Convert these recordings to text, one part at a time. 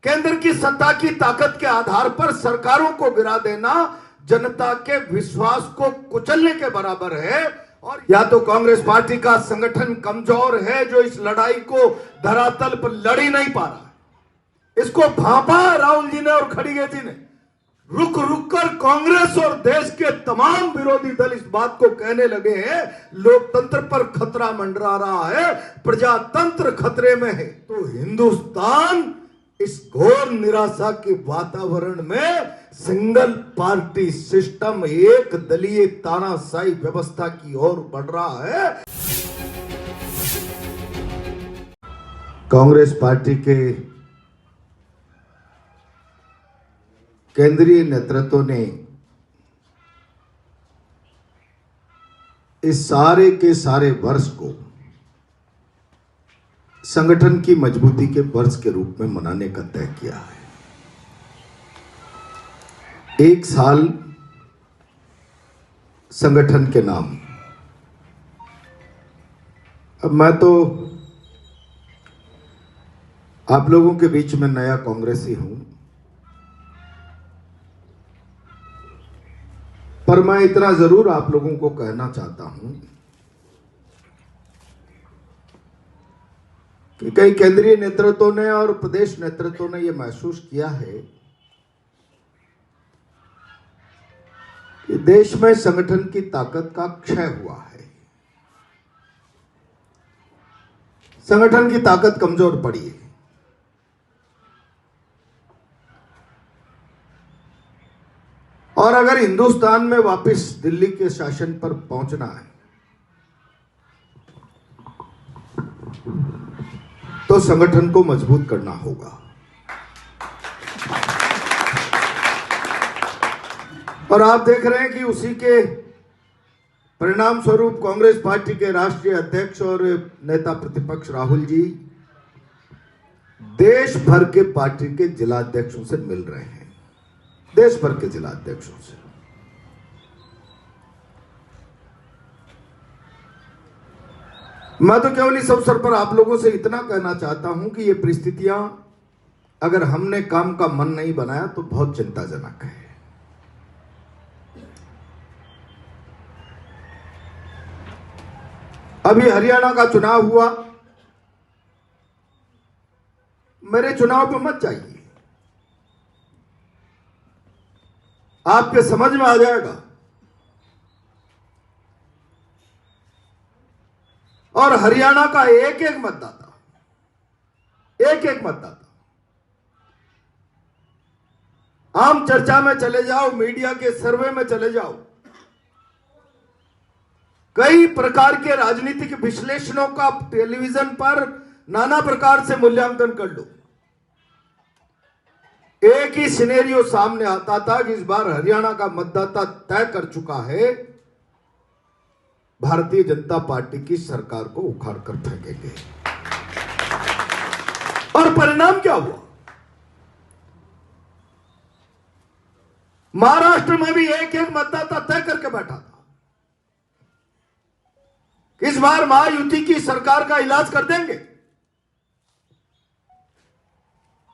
केंद्र की सत्ता की ताकत के आधार पर सरकारों को गिरा देना जनता के विश्वास को कुचलने के बराबर है। और या तो कांग्रेस पार्टी का संगठन कमजोर है जो इस लड़ाई को धरातल पर लड़ ही नहीं पा रहा, इसको भांपा राहुल जी ने और खड़गे जी ने। रुक रुक कर कांग्रेस और देश के तमाम विरोधी दल इस बात को कहने लगे हैं लोकतंत्र पर खतरा मंडरा रहा है, प्रजातंत्र खतरे में है। तो हिंदुस्तान इस घोर निराशा के वातावरण में सिंगल पार्टी सिस्टम, एक दलीय तानाशाही व्यवस्था की ओर बढ़ रहा है। कांग्रेस पार्टी के केंद्रीय नेतृत्व ने इस सारे के सारे वर्ष को संगठन की मजबूती के वर्ष के रूप में मनाने का तय किया है। एक साल संगठन के नाम। अब मैं तो आप लोगों के बीच में नया कांग्रेसी हूं, पर मैं इतना जरूर आप लोगों को कहना चाहता हूं कि कई केंद्रीय नेतृत्व ने और प्रदेश नेतृत्व ने यह महसूस किया है कि देश में संगठन की ताकत का क्षय हुआ है, संगठन की ताकत कमजोर पड़ी है। और अगर हिंदुस्तान में वापस दिल्ली के शासन पर पहुंचना है तो संगठन को मजबूत करना होगा। और आप देख रहे हैं कि उसी के परिणाम स्वरूप कांग्रेस पार्टी के राष्ट्रीय अध्यक्ष और नेता प्रतिपक्ष राहुल जी देश भर के पार्टी के जिलाध्यक्षों से मिल रहे हैं, देश भर के जिलाध्यक्षों से। मैं तो केवल इस अवसर पर आप लोगों से इतना कहना चाहता हूं कि ये परिस्थितियां अगर हमने काम का मन नहीं बनाया तो बहुत चिंताजनक है। अभी हरियाणा का चुनाव हुआ, मेरे चुनाव पे मत जाइए, आपके समझ में आ जाएगा। और हरियाणा का एक एक मतदाता, एक एक मतदाता, आम चर्चा में चले जाओ, मीडिया के सर्वे में चले जाओ, कई प्रकार के राजनीतिक विश्लेषणों का टेलीविजन पर नाना प्रकार से मूल्यांकन कर लो, एक ही सिनेरियो सामने आता था कि इस बार हरियाणा का मतदाता तय कर चुका है भारतीय जनता पार्टी की सरकार को उखाड़ कर फेंकेंगे। और परिणाम क्या हुआ? महाराष्ट्र में भी एक एक मतदाता तय करके बैठा था, इस बार महायुति की सरकार का इलाज कर देंगे।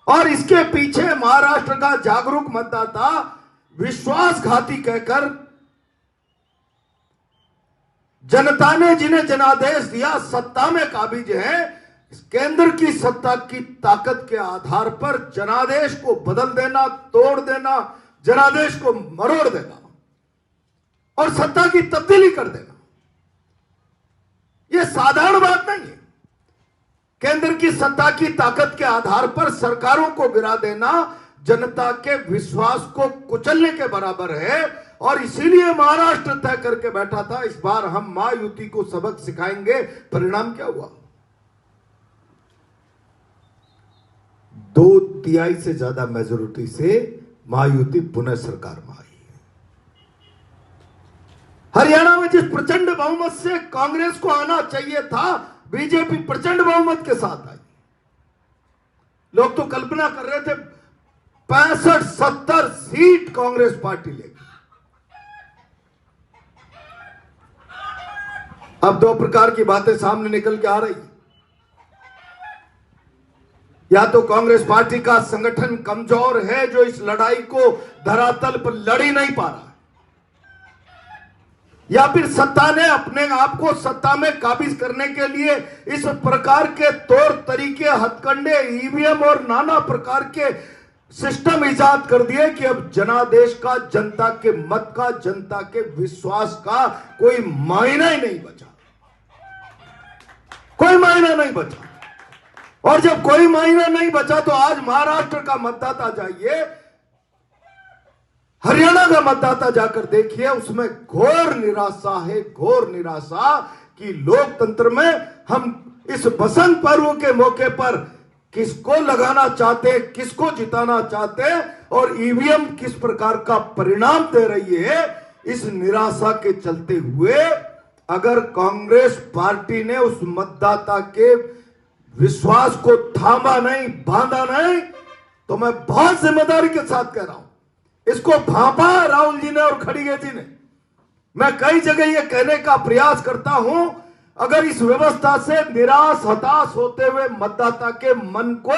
और इसके पीछे महाराष्ट्र का जागरूक मतदाता विश्वासघाती कहकर जनता ने जिन्हें जनादेश दिया, सत्ता में काबिज है, केंद्र की सत्ता की ताकत के आधार पर जनादेश को बदल देना, तोड़ देना, जनादेश को मरोड़ देना और सत्ता की तब्दीली कर देना, यह साधारण बात नहीं है। केंद्र की सत्ता की ताकत के आधार पर सरकारों को गिरा देना जनता के विश्वास को कुचलने के बराबर है। और इसीलिए महाराष्ट्र तय करके बैठा था इस बार हम महायुति को सबक सिखाएंगे। परिणाम क्या हुआ? 2/3 से ज्यादा मेजोरिटी से महायुति पुनः सरकार में आई है। हरियाणा में जिस प्रचंड बहुमत से कांग्रेस को आना चाहिए था, बीजेपी प्रचंड बहुमत के साथ आई। लोग तो कल्पना कर रहे थे 65-70 सीट कांग्रेस पार्टी लेगी। अब दो प्रकार की बातें सामने निकल के आ रही। या तो कांग्रेस पार्टी का संगठन कमजोर है जो इस लड़ाई को धरातल पर लड़ ही नहीं पा रहा, या फिर सत्ता ने अपने आप को सत्ता में काबिज करने के लिए इस प्रकार के तौर तरीके, हथकंडे, ईवीएम और नाना प्रकार के सिस्टम इजाद कर दिए कि अब जनादेश का, जनता के मत का, जनता के विश्वास का कोई मायना ही नहीं बचा, कोई मायना नहीं बचा। और जब कोई मायना नहीं बचा तो आज महाराष्ट्र का मतदाता जाइए, हरियाणा का मतदाता जाकर देखिए, उसमें घोर निराशा है, घोर निराशा कि लोकतंत्र में हम इस बसंत पर्व के मौके पर किसको लगाना चाहते, किसको जिताना चाहते और ईवीएम किस प्रकार का परिणाम दे रही है। इस निराशा के चलते हुए अगर कांग्रेस पार्टी ने उस मतदाता के विश्वास को थामा नहीं, बांधा नहीं, तो मैं बहुत जिम्मेदारी के साथ कह रहा हूं, इसको भांपा राहुल जी ने और खड़गे जी ने। मैं कई जगह यह कहने का प्रयास करता हूं, अगर इस व्यवस्था से निराश, हताश होते हुए मतदाता के मन को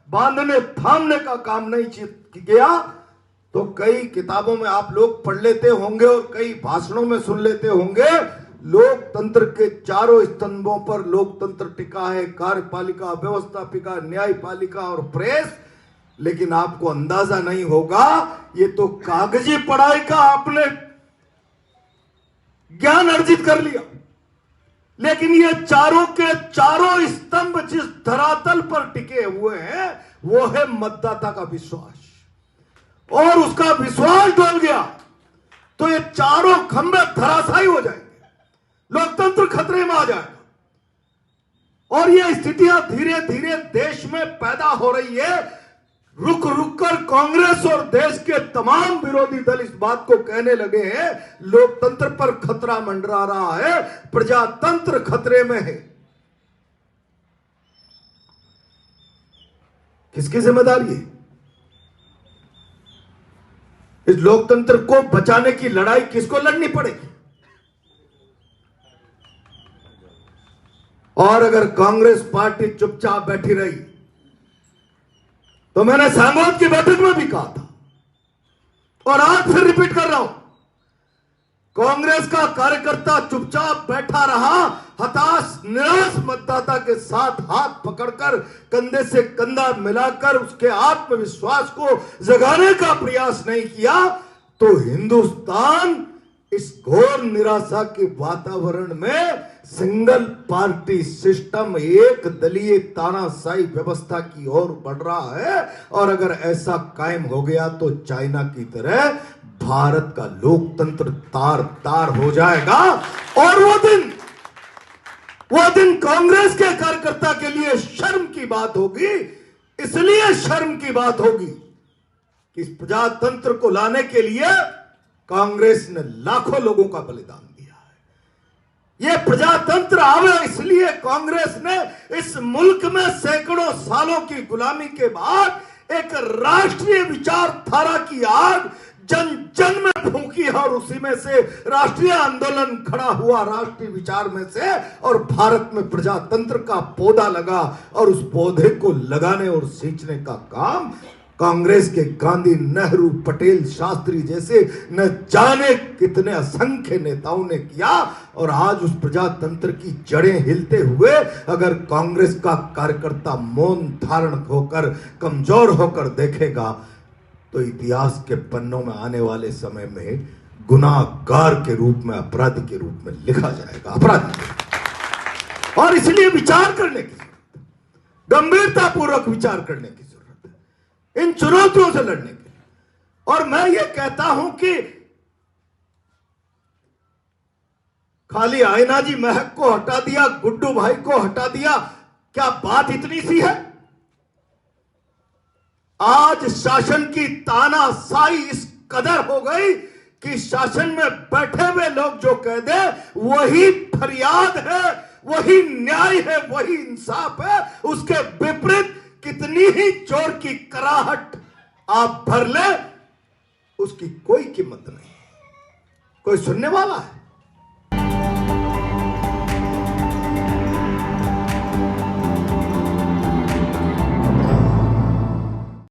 बांधने, थामने का काम नहीं किया तो कई किताबों में आप लोग पढ़ लेते होंगे और कई भाषणों में सुन लेते होंगे, लोकतंत्र के चारों स्तंभों पर लोकतंत्र टिका है, कार्यपालिका, व्यवस्थापिका, न्यायपालिका और प्रेस। लेकिन आपको अंदाजा नहीं होगा, ये तो कागजी पढ़ाई का आपने ज्ञान अर्जित कर लिया, लेकिन ये चारों के चारों स्तंभ जिस धरातल पर टिके हुए हैं वो है मतदाता का विश्वास, और उसका विश्वास डोल गया तो ये चारों खंभे धराशायी हो जाएंगे, लोकतंत्र खतरे में आ जाएगा। और ये स्थितियां धीरे धीरे देश में पैदा हो रही है। रुक रुक कर कांग्रेस और देश के तमाम विरोधी दल इस बात को कहने लगे हैं, लोकतंत्र पर खतरा मंडरा रहा है, प्रजातंत्र खतरे में है। किसकी जिम्मेदारी है? इस लोकतंत्र को बचाने की लड़ाई किसको लड़नी पड़ेगी? और अगर कांग्रेस पार्टी चुपचाप बैठी रही तो मैंने सांगोद की बैठक में भी कहा था और आज फिर रिपीट कर रहा हूं, कांग्रेस का कार्यकर्ता चुपचाप बैठा रहा, हताश निराश मतदाता के साथ हाथ पकड़कर, कंधे से कंधा मिलाकर उसके आत्मविश्वास को जगाने का प्रयास नहीं किया तो हिंदुस्तान इस घोर निराशा के वातावरण में सिंगल पार्टी सिस्टम, एक दलीय तानाशाही व्यवस्था की ओर बढ़ रहा है। और अगर ऐसा कायम हो गया तो चाइना की तरह भारत का लोकतंत्र तार तार हो जाएगा। और वो दिन कांग्रेस के कार्यकर्ता के लिए शर्म की बात होगी। इसलिए शर्म की बात होगी कि इस प्रजातंत्र को लाने के लिए कांग्रेस ने लाखों लोगों का बलिदान दिया है। यह प्रजातंत्र आवे इसलिए कांग्रेस ने इस मुल्क में सैकड़ों सालों की गुलामी के बाद एक राष्ट्रीय विचारधारा की आग जन जन में फूंकी है और उसी में से राष्ट्रीय आंदोलन खड़ा हुआ, राष्ट्रीय विचार में से, और भारत में प्रजातंत्र का पौधा लगा। और उस पौधे को लगाने और सींचने का काम कांग्रेस के गांधी, नेहरू, पटेल, शास्त्री जैसे न जाने कितने असंख्य नेताओं ने किया। और आज उस प्रजातंत्र की जड़ें हिलते हुए अगर कांग्रेस का कार्यकर्ता मौन धारण होकर, कमजोर होकर देखेगा तो इतिहास के पन्नों में आने वाले समय में गुनाहगार के रूप में, अपराधी के रूप में लिखा जाएगा, अपराधी। और इसलिए विचार करने की, गंभीरतापूर्वक विचार करने की इन चुनौतियों से लड़ने के लिए। और मैं ये कहता हूं कि खाली आयना जी महक को हटा दिया, गुड्डू भाई को हटा दिया, क्या बात इतनी सी है? आज शासन की तानाशाही इस कदर हो गई कि शासन में बैठे हुए लोग जो कह दे वही फरियाद है, वही न्याय है, वही इंसाफ है। उसके विपरीत कितनी ही चोर की कराहट आप भर ले, उसकी कोई कीमत नहीं, कोई सुनने वाला है?